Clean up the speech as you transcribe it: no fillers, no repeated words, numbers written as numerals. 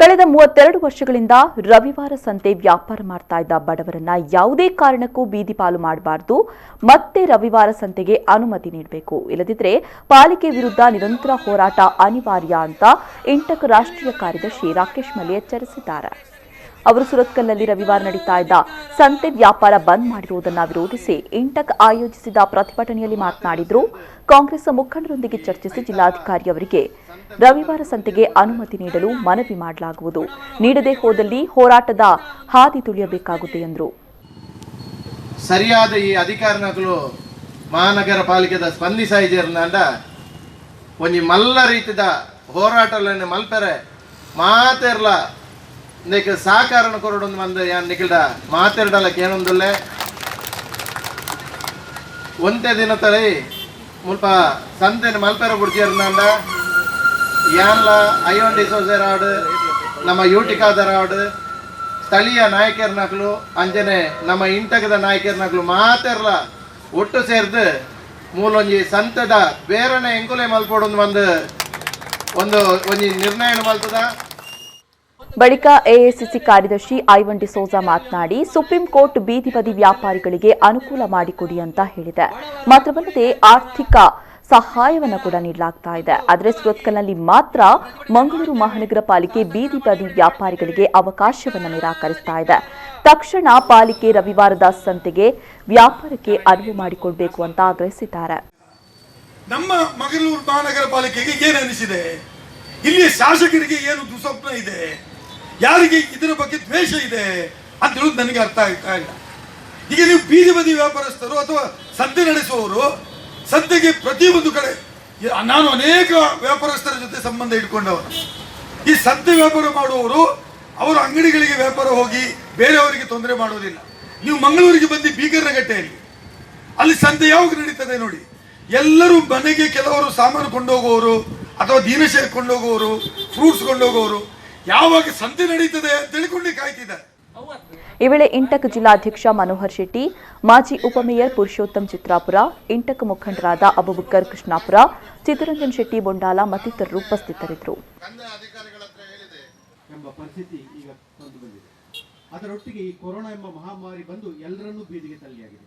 ಕಳೆದ 32 ವರ್ಷಗಳಿಂದ ರವಿವಾರ ಸಂತೆ ವ್ಯಾಪಾರ ಮಾಡ್ತಾ ಇದ್ದ ಬಡವರನ್ನ ಯಾವುದೇ ಕಾರಣಕ್ಕೂ ಬೀದಿ ಪಾಲು ಮಾಡಬಾರದು, ಮತ್ತೆ ರವಿವಾರ ಸಂತೆಗೆ ಅನುಮತಿ ನೀಡಬೇಕು, ಇಲ್ಲದಿದ್ದರೆ ಪಾಲಿಕೆ ವಿರುದ್ಧ ನಿರಂತರ ಹೋರಾಟ ಅನಿವಾರ್ಯ ಅಂತ ಇಂಟಕ್ ರಾಷ್ಟ್ರೀಯ ಕಾರ್ಯದರ್ಶಿ ರಾಕೇಶ್ ಮಲ್ಲಿ ಎಚ್ಚರಿಸಿದ್ದಾರೆ. ಅವರು ಸುರತ್ಕಲ್ನಲ್ಲಿ ರವಿವಾರ ನಡೀತಾ ಇದ್ದ ಸಂತೆ ವ್ಯಾಪಾರ ಬಂದ್ ಮಾಡಿರುವುದನ್ನು ವಿರೋಧಿಸಿ ಇಂಟಕ್ ಆಯೋಜಿಸಿದ ಪ್ರತಿಭಟನೆಯಲ್ಲಿ ಮಾತನಾಡಿದರು. ಕಾಂಗ್ರೆಸ್ ಮುಖಂಡರೊಂದಿಗೆ ಚರ್ಚಿಸಿ ಜಿಲ್ಲಾಧಿಕಾರಿ ಅವರಿಗೆ ರವಿವಾರ ಸಂತೆಗೆ ಅನುಮತಿ ನೀಡಲು ಮನವಿ ಮಾಡಲಾಗುವುದು, ನೀಡದೇ ಹೋದಲ್ಲಿ ಹೋರಾಟದ ಹಾದಿ ತುಳಿಯಬೇಕಾಗುತ್ತೆ ಎಂದರು. ಸರಿಯಾದ ಈ ಅಧಿಕಾರಿಗಳು ಮಹಾನಗರ ಪಾಲಿಕೆದ ಸ್ಪಂದಿಸಿದ ಒಂಜಿ ಮಲ್ಲ ರೀತಿದ ಹೋರಾಟಗಳನ್ನು ಮಲ್ಪರೆ ಮಾತೆರ್ಲ ನೆಕ್ ಸಹಕಾರನ ಕೊರಡೊಂದು ಮಂದು ಯಾನ್ ನಿಖಿಲ್ಡ ಮಾತೆರಡಲಕ್ಕೆ ಏನೊಂದುಲ್ಲೆ ಒಂದೇ ದಿನ ತಳಿ ಮುಲ್ಪ ಸಂತೆನ ಮಲ್ಪೆರ ಬಿಡ್ತಿರ್ನಂಡ ಯಾನ್ಲ ಐವನ್ ಸೋಸೆರಾಡು ನಮ್ಮ ಯೂಟಿಕಾದರಾಡು ಸ್ಥಳೀಯ ನಾಯಕರ್ನಕ್ಲು ಅಂಜನೆ ನಮ್ಮ ಇಂಟಕದ ನಾಯಕರ್ನಕ್ಲು ಮಾತೆರ್ಲ ಒಟ್ಟು ಸೇರ್ದು ಮೂಲೊಂಜಿ ಸಂತೆದ ಬೇರೆನೆ ಎಂಕುಲೆ ಮಲ್ಪೊಡೊಂದು ಒಂದು ಒಂಜಿ ನಿರ್ಣಯ ಮಲ್ತದ. ಬಳಿಕ ಎಐಸಿಸಿ ಕಾರ್ಯದರ್ಶಿ ಐವನ್ ಡಿಸೋಜಾ ಮಾತನಾಡಿ, ಸುಪ್ರೀಂ ಕೋರ್ಟ್ ಬೀದಿ ಬದಿ ವ್ಯಾಪಾರಿಗಳಿಗೆ ಅನುಕೂಲ ಮಾಡಿಕೊಡಿ ಅಂತ ಹೇಳಿದೆ. ಮಾತ್ರವಲ್ಲದೆ ಆರ್ಥಿಕ ಸಹಾಯವನ್ನು ಕೂಡ ನೀಡಲಾಗ್ತಾ ಇದೆ. ಆದರೆ ಸುರತ್ಕಲ್ನಲ್ಲಿ ಮಾತ್ರ ಮಂಗಳೂರು ಮಹಾನಗರ ಪಾಲಿಕೆ ಬೀದಿ ಬದಿ ವ್ಯಾಪಾರಿಗಳಿಗೆ ಅವಕಾಶವನ್ನು ನಿರಾಕರಿಸ್ತಾ ಇದೆ. ತಕ್ಷಣ ಪಾಲಿಕೆ ರವಿವಾರದ ಸಂತೆಗೆ ವ್ಯಾಪಾರಕ್ಕೆ ಅನುವು ಮಾಡಿಕೊಡಬೇಕು ಅಂತ ಆಗ್ರಹಿಸಿದ್ದಾರೆ. ನಮ್ಮ ಮಂಗಳೂರು ಮಹಾನಗರ ಪಾಲಿಕೆಗೆ ಏನು ಅನಿಸಿದೆ, ಇಲ್ಲಿಯ ಶಾಸಕರಿಗೆ ಏನು ದುಸ್ವಪ್ನ ಇದೆ, ಯಾರಿಗೆ ಇದರ ಬಗ್ಗೆ ದ್ವೇಷ ಇದೆ ಅಂತ ಹೇಳೋದು ನನಗೆ ಅರ್ಥ ಆಗ್ತಾ ಇಲ್ಲ. ಈಗ ನೀವು ಬೀದಿ ಬದಿ ವ್ಯಾಪಾರಸ್ಥರು ಅಥವಾ ಸಂತೆ ನಡೆಸುವವರು ಸಂತೆಗೆ ಪ್ರತಿಯೊಂದು ಕಡೆ, ನಾನು ಅನೇಕ ವ್ಯಾಪಾರಸ್ಥರ ಜೊತೆ ಸಂಬಂಧ ಇಟ್ಕೊಂಡವರು. ಈ ಸಂತೆ ವ್ಯಾಪಾರ ಮಾಡುವವರು ಅವರ ಅಂಗಡಿಗಳಿಗೆ ವ್ಯಾಪಾರ ಹೋಗಿ ಬೇರೆಯವರಿಗೆ ತೊಂದರೆ ಮಾಡೋದಿಲ್ಲ. ನೀವು ಮಂಗಳೂರಿಗೆ ಬಂದು ಬೀಗರ್ನಗಟ್ಟೆಯಲ್ಲಿ ಅಲ್ಲಿ ಸಂತೆ ಯಾವಾಗ ನಡೀತದೆ ನೋಡಿ, ಎಲ್ಲರೂ ಮನೆಗೆ ಕೆಲವರು ಸಾಮಾನು ಕೊಂಡೋಗುವವರು ಅಥವಾ ದೀನಶಯ ಕೊಂಡೋಗುವವರು, ಫ್ರೂಟ್ಸ್ ಕೊಂಡೋಗುವವರು ಯಾವಾಗ ಸಂತೆ ನಡೀತದೆ ಅಂತ ತಿಳ್ಕೊಂಡು ಕಾಯ್ತಿದ್ದಾರೆ. ಈ ವೇಳೆ ಇಂಟಕ್ ಜಿಲ್ಲಾಧ್ಯಕ್ಷ ಮನೋಹರ್ ಶೆಟ್ಟಿ, ಮಾಜಿ ಉಪಮೇಯರ್ ಪುರುಷೋತ್ತಮ್ ಚಿತ್ರಾಪುರ, ಇಂಟಕ್ ಮುಖಂಡರಾದ ಅಬುಬಕರ್ ಕೃಷ್ಣಾಪುರ, ಚಿತ್ತರಂಜನ್ ಶೆಟ್ಟಿ ಬೊಂಡಾಲ ಮತ್ತಿತರರು ಉಪಸ್ಥಿತರಿದ್ದರು. ಅದರೊಟ್ಟಿಗೆ ಈ ಕೊರೋನಾ ಎಂಬ ಮಹಾಮಾರಿ ಬಂದು ಎಲ್ಲರನ್ನೂ ಬೀದಿಗೆ ತಳ್ಳಿಯಾಗಿದೆ.